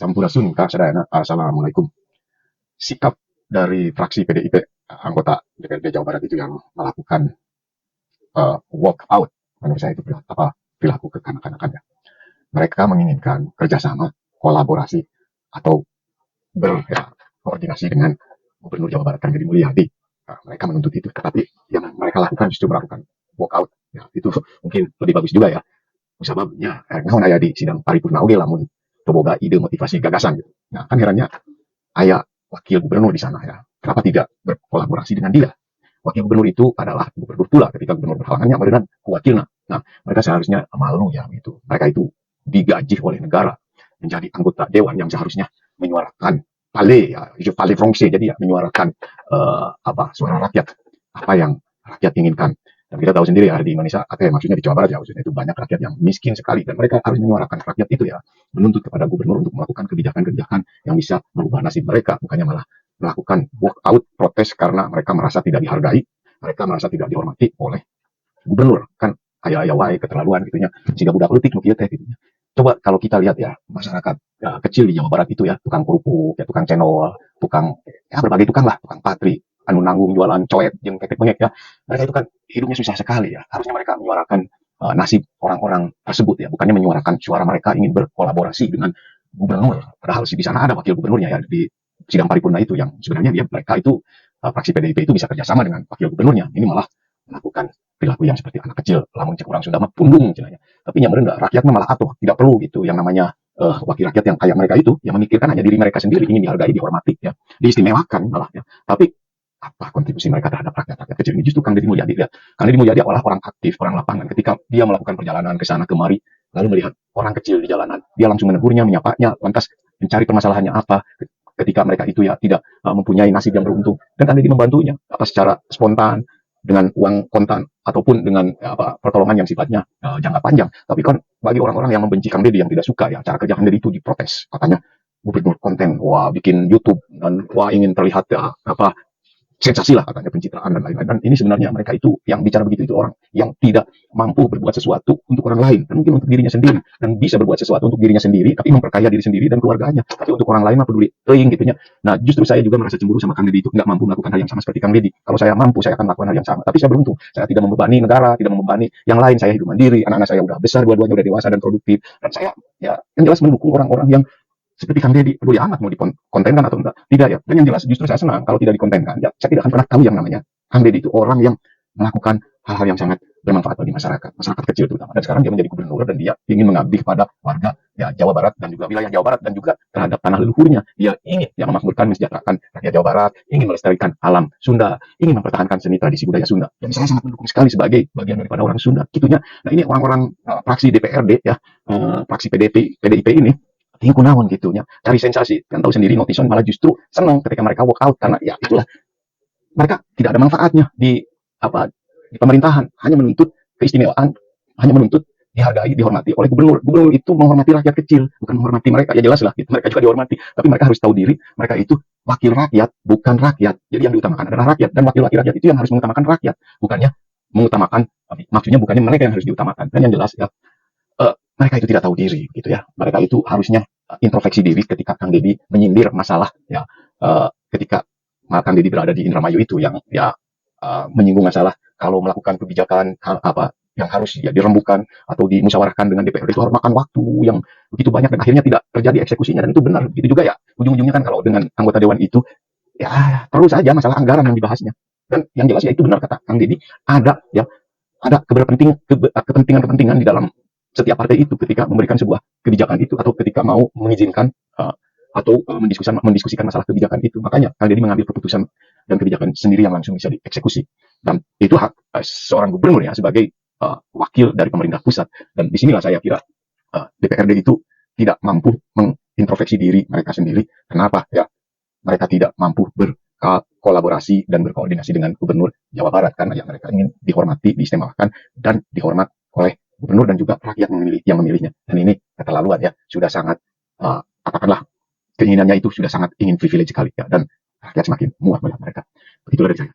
Sampurasun Kak Sadayana. Assalamualaikum. Sikap dari fraksi PDIP anggota DPRD Jawa Barat itu yang melakukan walk out, menurut saya itu perilaku kekanak-kanakan ya. Mereka menginginkan kerjasama, kolaborasi, atau berkoordinasi dengan Gubernur Jawa Barat Kang Deddy Mulyadi. Mereka menuntut itu, tetapi yang mereka lakukan justru melakukan walk out. Ya, itu mungkin lebih bagus juga ya. Sababnya, ngawan aya di sidang paripurna oge lamun boga ide motivasi gagasan gitu. Nah, kan herannya aya wakil gubernur di sana ya. Kenapa tidak berkolaborasi dengan dia? Wakil gubernur itu adalah gubernur pula ketika gubernur berhalangannya dengan wakilnya. Nah, mereka seharusnya malu ya gitu. Mereka itu digaji oleh negara menjadi anggota dewan yang seharusnya menyuarakan pale ya, pale fungsi, jadi ya menyuarakan suara rakyat, apa yang rakyat inginkan. Dan kita tahu sendiri ya di Indonesia, atau maksudnya di Jawa Barat ya, maksudnya itu banyak rakyat yang miskin sekali dan mereka harus menyuarakan rakyat itu ya, menuntut kepada gubernur untuk melakukan kebijakan-kebijakan yang bisa merubah nasib mereka, bukannya malah melakukan walk out protes karena mereka merasa tidak dihargai, mereka merasa tidak dihormati oleh gubernur. Kan aya wae keterlaluan gitunya. Sehingga budak leutik nu kieu teh gitunya. Coba kalau kita lihat ya, masyarakat ya, kecil di Jawa Barat itu ya, tukang kerupuk, ya tukang cendol, tukang ya berbagai tukang lah, tukang patri, anu nanggung jualan coet jeung pepek bengek ya. Mereka itu kan hidupnya susah sekali ya. Harusnya mereka menyuarakan nasib orang-orang tersebut ya, bukannya menyuarakan suara mereka ingin berkolaborasi dengan gubernur. Padahal di sana ada wakil gubernurnya ya di sidang paripurna itu yang sebenarnya mereka itu fraksi PDIP itu bisa kerjasama dengan wakil gubernurnya. Ini malah melakukan perilaku yang seperti anak kecil, lamun cek orang Sunda mah pundung cenanya. Tapi yang merendah rakyatnya malah atuh, tidak perlu gitu yang namanya wakil rakyat yang kayak mereka itu yang memikirkan hanya diri mereka sendiri, ingin dihargai, dihormati ya, diistimewakan malah ya. Tapi apa kontribusi mereka terhadap rakyat-rakyat kecil ini? Justru Kang Deddy Mulyadi lihat. Kang Deddy Mulyadi adalah orang aktif, orang lapangan. Ketika dia melakukan perjalanan ke sana kemari, lalu melihat orang kecil di jalanan, dia langsung menegurnya, menyapanya, lantas mencari permasalahannya apa. Ketika mereka itu ya tidak mempunyai nasib yang beruntung, dan Kang Deddy membantunya apa secara spontan dengan uang kontan ataupun dengan pertolongan yang sifatnya jangka panjang. Tapi kan bagi orang-orang yang membenci Kang Deddy, yang tidak suka ya cara kerja Kang Deddy itu diprotes, katanya gubernur konten, wah bikin YouTube dan wah ingin terlihat ya sensasi lah katanya, pencitraan dan lain-lain. Dan ini sebenarnya mereka itu yang bicara begitu itu orang yang tidak mampu berbuat sesuatu untuk orang lain, dan mungkin untuk dirinya sendiri, dan bisa berbuat sesuatu untuk dirinya sendiri tapi memperkaya diri sendiri dan keluarganya, tapi untuk orang lain mah peduli teuing gitunya. Nah, justru saya juga merasa cemburu sama Kang Deddy itu, nggak mampu melakukan hal yang sama seperti Kang Deddy. Kalau saya mampu, saya akan melakukan hal yang sama, tapi saya beruntung saya tidak membebani negara, tidak membebani yang lain. Saya hidup mandiri, anak-anak saya udah besar, dua-duanya udah dewasa dan produktif, dan saya ya yang jelas mendukung orang-orang yang seperti Kang Deddy. Peduli amat mau dikontenkan atau enggak, tidak ya. Dan yang jelas justru saya senang kalau tidak dikontenkan ya, saya tidak akan pernah tahu yang namanya Kang Deddy itu orang yang melakukan hal-hal yang sangat bermanfaat bagi masyarakat kecil terutama. Dan sekarang dia menjadi gubernur dan dia ingin mengabdi kepada warga ya Jawa Barat dan juga wilayah Jawa Barat dan juga terhadap tanah leluhurnya. Dia ingin yang memakmurkan, mensejahterakan rakyat Jawa Barat, ingin melestarikan alam Sunda, ingin mempertahankan seni tradisi budaya Sunda. Dan saya sangat mendukung sekali sebagai bagian daripada orang Sunda gitunya. Nah, ini orang-orang fraksi DPRD ya, fraksi PDIP ini tingku naon gitunya, cari sensasi. Kan tahu sendiri notison malah justru senang ketika mereka walk out, karena ya itulah, mereka tidak ada manfaatnya di di pemerintahan, hanya menuntut keistimewaan, hanya menuntut dihargai, dihormati oleh gubernur. Gubernur itu menghormati rakyat kecil, bukan menghormati mereka. Ya jelas lah, gitu. Mereka juga dihormati, tapi mereka harus tahu diri, mereka itu wakil rakyat, bukan rakyat. Jadi yang diutamakan adalah rakyat, dan wakil-wakil rakyat itu yang harus mengutamakan rakyat, bukannya mengutamakan, maksudnya bukannya mereka yang harus diutamakan. Dan yang jelas ya, mereka itu tidak tahu diri gitu ya. Mereka itu harusnya introspeksi diri ketika Kang Deddy menyindir masalah ya, ketika Kang Deddy berada di Indramayu itu yang ya menyinggung masalah kalau melakukan kebijakan yang harus ya dirembukan atau dimusyawarahkan dengan DPRD itu harus makan waktu yang begitu banyak dan akhirnya tidak terjadi eksekusinya, dan itu benar. Begitu juga ya ujung-ujungnya kan kalau dengan anggota dewan itu ya perlu saja masalah anggaran yang dibahasnya. Dan yang jelas ya itu benar kata Kang Deddy, ada kepentingan di dalam setiap partai itu ketika memberikan sebuah kebijakan itu atau ketika mau mengizinkan atau mendiskusikan masalah kebijakan itu. Makanya Kang Deddy mengambil keputusan dan kebijakan sendiri yang langsung bisa dieksekusi. Dan itu hak seorang gubernur ya sebagai wakil dari pemerintah pusat. Dan disinilah saya kira DPRD itu tidak mampu mengintrospeksi diri mereka sendiri. Kenapa ya? Mereka tidak mampu berkolaborasi dan berkoordinasi dengan gubernur Jawa Barat karena ya mereka ingin dihormati, diistimewakan, dan dihormat oleh gubernur dan juga rakyat yang memilihnya. Dan ini keterlaluan ya, sudah sangat katakanlah keinginannya itu sudah sangat ingin privilege sekali ya, dan rakyat semakin muak melihat mereka. Begitu dari saya.